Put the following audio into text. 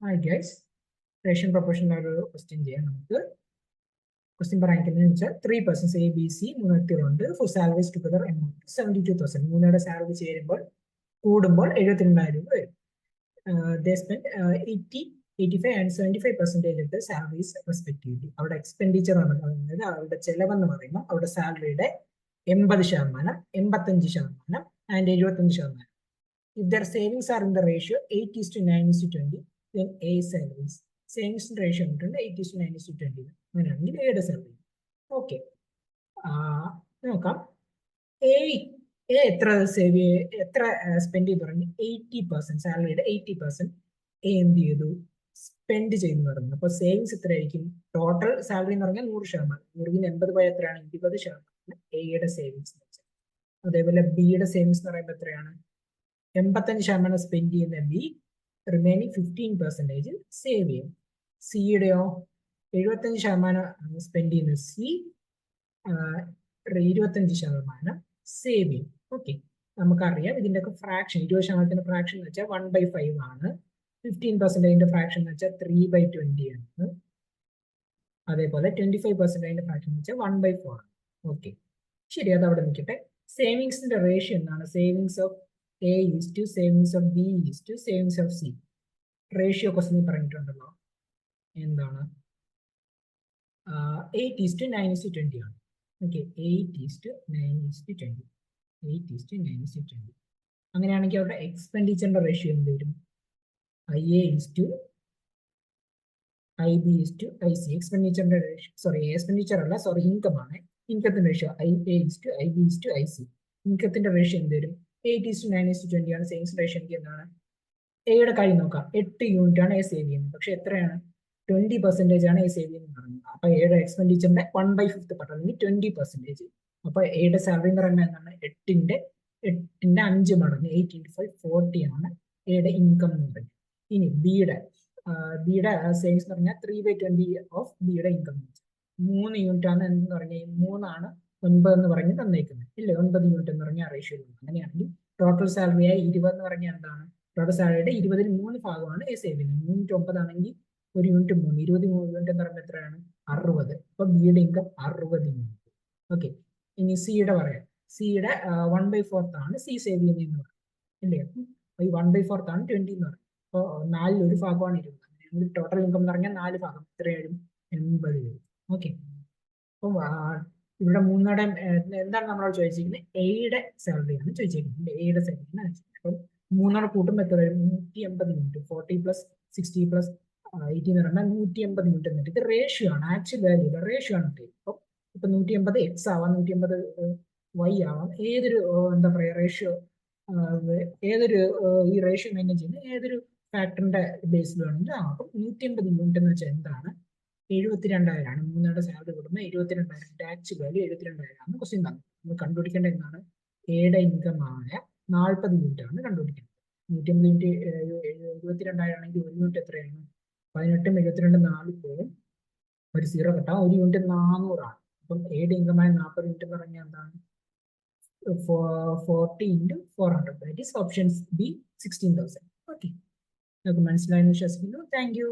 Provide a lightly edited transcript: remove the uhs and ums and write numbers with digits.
Hi guys, ratio proportion ഒരു question ചെയ്യാം നമുക്ക്. ക്വസ്റ്റ്യൻ പറയാൻ വെച്ചാൽ 3% എ ബി സി മൂന്നെത്തിലുണ്ട് ഫോർ സാലറീസ് ടുഗദർ എമൗണ്ട് 72,000. മൂന്നയുടെ സാലറി ചേരുമ്പോൾ കൂടുമ്പോൾ 72,000 രൂപ വരും. They spend 80, 85 and 75% of the salaries respectively. അവിടെ എക്സ്പെൻഡിച്ചർ ആണ് പറയുന്നത്, അവരുടെ ചെലവെന്ന് പറയുമ്പോൾ അവരുടെ സാലറിയുടെ 80%, 85% and 75%. If their savings are in the ratio 8:9:20, then A salaries. Savings ratio 8:9:20. അങ്ങനെയാണെങ്കിൽ എയുടെ സാലറി. ഓക്കെ, നോക്കാം. എ എത്ര സ്പെൻഡ് ചെയ്ത് പറഞ്ഞു? 80%. സാലറിയുടെ 80% എ എന്ത് ചെയ്തു? സ്പെൻഡ് ചെയ്തു പറഞ്ഞു. അപ്പൊ സേവിങ്സ് എത്രയായിരിക്കും? ടോട്ടൽ സാലറി എന്ന് പറഞ്ഞാൽ 100%. 180 പോയ എത്രയാണ്? 20% എയുടെ സേവിങ്സ്. അതേപോലെ ബിയുടെ സേവിങ്സ് എന്ന് പറയുമ്പോൾ എത്രയാണ്? 85% സ്പെൻഡ് ചെയ്യുന്ന ബി, റിമൈനിങ് 15% സേവ് ചെയ്യും. സിയുടെയോ 75% സ്പെൻഡ് ചെയ്യുന്ന സി, 25% സേവ് ചെയ്യും. ഓക്കെ, നമുക്കറിയാം ഇതിന്റെ ഒക്കെ ഫ്രാക്ഷൻ. 20% ഫ്രാക്ഷൻ എന്ന് വെച്ചാൽ 1/5 ആണ്. 15% ഫ്രാക്ഷൻ എന്ന് വെച്ചാൽ 3/20 ആണ്. അതേപോലെ 25% ഫ്രാക്ഷൻ എന്ന് വെച്ചാൽ 1/4 ആണ്. ഓക്കെ, ശരി, അത് അവിടെ നിൽക്കട്ടെ. സേവിങ്സിന്റെ റേഷ്യോ എന്താണ്? Savings of A is to savings of B is to savings of C. Ratio question പറഞ്ഞിട്ടുണ്ടല്ലോ, എന്താണ്? 8:9:20 ആണ്. ഓക്കെ, 8:9:20. 8:9:20. അങ്ങനെയാണെങ്കിൽ അവരുടെ എക്സ്പെൻഡിച്ചറിന്റെ റേഷ്യോ എന്ത് വരും? IA is to IB is to IC. എക്സ്പെൻഡിച്ചറിന്റെ റേഷ്യോ, എക്സ്പെൻഡിച്ചർ അല്ല, ഇൻകം ആണ്. ഇൻകത്തിന്റെ ratio IA is to IB is to IC. ഇൻകത്തിന്റെ റേഷ്യോ എന്ത് വരും? 8:9:20 ആണ്. സേവിങ്സ് റേഷ്യോ എനിക്ക് എന്താണ്? എയുടെ കാര്യം നോക്കാം. 8 യൂണിറ്റ് ആണ് എ സേവ് ചെയ്യുന്നത്, പക്ഷെ എത്രയാണ്? 20% ആണ് എ സേവ് ചെയ്യുന്നത് പറഞ്ഞു. അപ്പൊ എയുടെ എക്സ്പെൻഡിച്ചറിന്റെ 1/5 പാർട്ട്, അല്ലെങ്കിൽ 20%. അപ്പൊ എയുടെ സാലറി എന്ന് പറയുന്നത് എന്താണ്? 8ന്റെ 5 മടങ്ങ്, 8 × 5 40 ആണ് എയുടെ ഇൻകം എന്ന് പറയുന്നത്. ഇനി ബിയുടെ സേവിങ്സ് എന്ന് പറഞ്ഞാൽ 3/20 ഓഫ് ബിയുടെ ഇൻകം. 3 യൂണിറ്റ് ആണ് എന്ന് പറഞ്ഞാൽ 3 9 എന്ന് പറഞ്ഞ് തന്നേക്കുന്നത് ഇല്ലേ? 9 യൂണിറ്റ് എന്ന് പറഞ്ഞാൽ റേഷ്യോ. അങ്ങനെയാണെങ്കിൽ ടോട്ടൽ സാലറി ആയി 20 എന്ന് പറഞ്ഞാൽ എന്താണ്? ടോട്ടൽ സാലറിയുടെ 20ൽ 3 ഭാഗമാണ് എ സേവ് ചെയ്യുന്നത്. 309 ആണെങ്കിൽ 1 യൂണിറ്റ് 3, 23 യൂണിറ്റ് എന്ന് പറയുമ്പോൾ എത്രയാണ്? 60. അപ്പൊ ബിയുടെ ഇൻകം 60 യൂണിറ്റ്. ഓക്കെ, ഇനി സിയുടെ പറയാം. സിയുടെ 1/4 ആണ് സി സേവ് ചെയ്യുന്നതെന്ന് പറയാം ഇല്ലേ? അപ്പൊ ഈ 1/4 ആണ് 20 എന്ന് പറയുന്നത്. അപ്പോൾ 4ൽ 1 ഭാഗമാണ് 20. അങ്ങനെയാണെങ്കിൽ ടോട്ടൽ ഇൻകം എന്ന് പറഞ്ഞാൽ 4 ഭാഗം എത്രയായാലും 80 വരും. ഓക്കെ, അപ്പം ഇവിടെ മൂന്നോടെ എന്താണ് നമ്മളോട് ചോദിച്ചിരിക്കുന്നത്? എയുടെ സാലറിയാണ് ചോദിച്ചിരിക്കുന്നത്. എയുടെ സാലറി. അപ്പം മൂന്നോടെ കൂട്ടുമ്പോൾ എത്ര വരും? 180 യൂണിറ്റ്. 40 + 60 + 80 എന്ന് പറഞ്ഞാൽ 180 യൂണിറ്റ് എന്നിട്ട് ഇത് റേഷ്യോ ആണ്. ആക്ച്വൽ വാല്യൂയുടെ റേഷ്യോ ആണ്. അപ്പം ഇപ്പൊ 180 X ആവാം, 180 Y ആവാം. ഏതൊരു എന്താ പറയുക റേഷ്യോ, ഏതൊരു ഈ റേഷ്യോ മെയിൻറ്റെയിൻ ചെയ്യുന്ന ഏതൊരു ഫാക്ടറിന്റെ ബേസിൽ വേണമെങ്കിൽ ആവാം. അപ്പം 180 യൂണിറ്റ് എന്ന് വെച്ചാൽ എന്താണ്? 72,000 ആണ്. മൂന്നയുടെ സാലറി കൊടുക്കുന്നത് 72,000. ആക്ച്വൽ വാല്യൂ 72,000 ആണ്. ക്വസ്റ്റ്യൻ തന്നെ നമ്മൾ കണ്ടുപിടിക്കേണ്ട എന്താണ്? എയുടെ ഇൻകം ആയ 40 യൂണിറ്റ് ആണ് കണ്ടുപിടിക്കേണ്ടത്. 150 യൂണിറ്റ് 72,000 ആണെങ്കിൽ 1 യൂണിറ്റ് എത്രയാണ്? 18 72 4 പോകും, ഒരു 0 കട്ടാം. 1 യൂണിറ്റ് 400 ആണ്. അപ്പം എയുടെ ഇൻകം ആയ 40 യൂണിറ്റ് എന്ന് പറഞ്ഞാൽ എന്താണ്? 40 × 400. That is option B, 16,000. Okay, നമുക്ക് മനസ്സിലായെന്ന് വിശ്വസിക്കുന്നു. Thank you.